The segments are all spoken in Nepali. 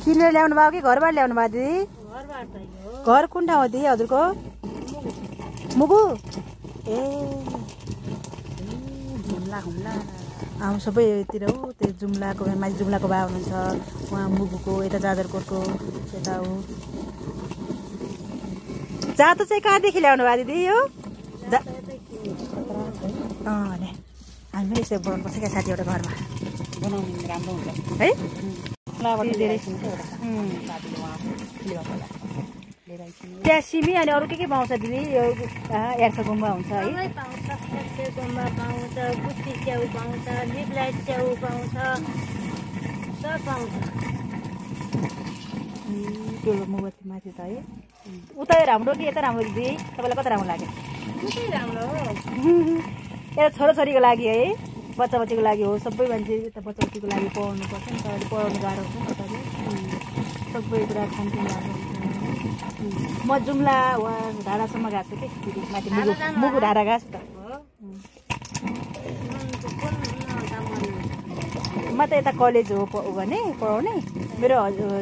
किनेर ल्याउनु भयो कि घरबाट ल्याउनु भयो दिदी? घर कुन ठाउँ हो दिदी हजुरको? मुगु ए जुम्ला हुम्ला सबै यतिर हो। त्यो जुम्लाको माथि जुम्लाको बा हुनुहुन्छ उहाँ मुगुको, यता जाजरकोटको यता हो। जातो चाहिँ कहाँदेखि ल्याउनु भयो दिदी यो? ले हामी पनि यसो बनाउनुपर्छ क्या साथी एउटा घरमा बनाउनु राम्रो हुन्छ है। त्यहाँ सिमी अनि अरू के पाउँछ दिदी? यो एर्सा गुम्बा हुन्छ है? गुम्बा पाउँछ, बुच्ची च्याउ पाउँछ, लिपलाइट च्याउ पाउँछ, सब पाउँछ। त्यो मोमबत्ती माथि त है। उता राम्रो कि यता राम्रो दिदी? तपाईँलाई कता राम्रो लाग्यो? उतै राम्रो हो। यता छोराछोरीको लागि है, बच्चा बच्चीको लागि हो। सबै मान्छे यता बच्चा बच्चीको लागि पढाउनु पर्छ नि, तपाईँले पढाउनु गाह्रो हुन्छ नि तपाईँले। सबै कुरा खानपिन राम्रो हुन्छ। म जुम्ला वा ढाडासम्म गएको छु कि दिदी, माथि मुगु ढाडा गएको छु त। म त यता कलेज हो भने पढाउने। मेरो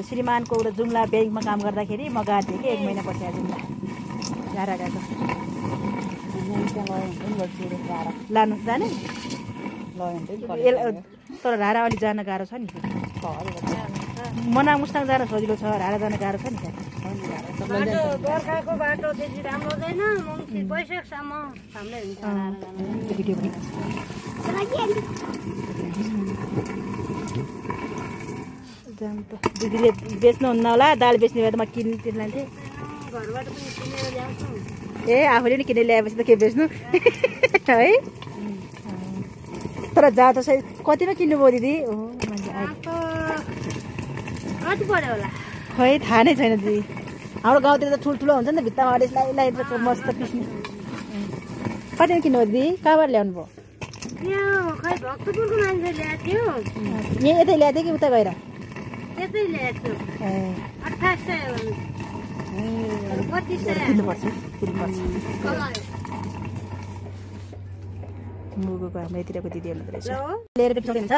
श्रीमानको एउटा जुम्ला ब्याङ्कमा काम गर्दाखेरि म गएको थिएँ कि 1 महिना पछि जुम्ला ढाडा गएको। लानु जाने तर ढाडा अलिक जान गाह्रो छ नि। मनाङ मुस्ताङ जान सजिलो छ, ढाडा जान गाह्रो छ नि। गोर्खाको बाटो त्यति राम्रो हुँदैन, वैशाखसम्म राम्रै हुन्छ। दिदीले बेच्नुहुन्न होला? दाल बेच्ने भए त म किन्नु लान्थेँ। घरबाट पनि किनेर ल्याउँछु। ए आफूले पनि किनेर ल्याएपछि त के बेच्नु है। तर जाँदा चाहिँ कतिमा किन्नुभयो दिदी? कति पऱ्यो होला? खै थाहा नै छैन दिदी। हाम्रो गाउँतिर त ठुल्ठुलो हुन्छ नि त, भित्तामा अडेस लाइट मस्त पिस्ने। कतिमा किन्नुभयो दिदी? कहाँबाट ल्याउनु भयो? खै भक्तपुरको मान्छे ल्याएको थियो। यहाँ यतै ल्याएको थियो कि उता गएर? यतै ल्याएको थियो। 2800 किन्नुपर्छ। मुगुको हाम्रो यतिरको दिदी हुनुहुँदो रहेछ। लिएर त पिसाउने हुन्छ।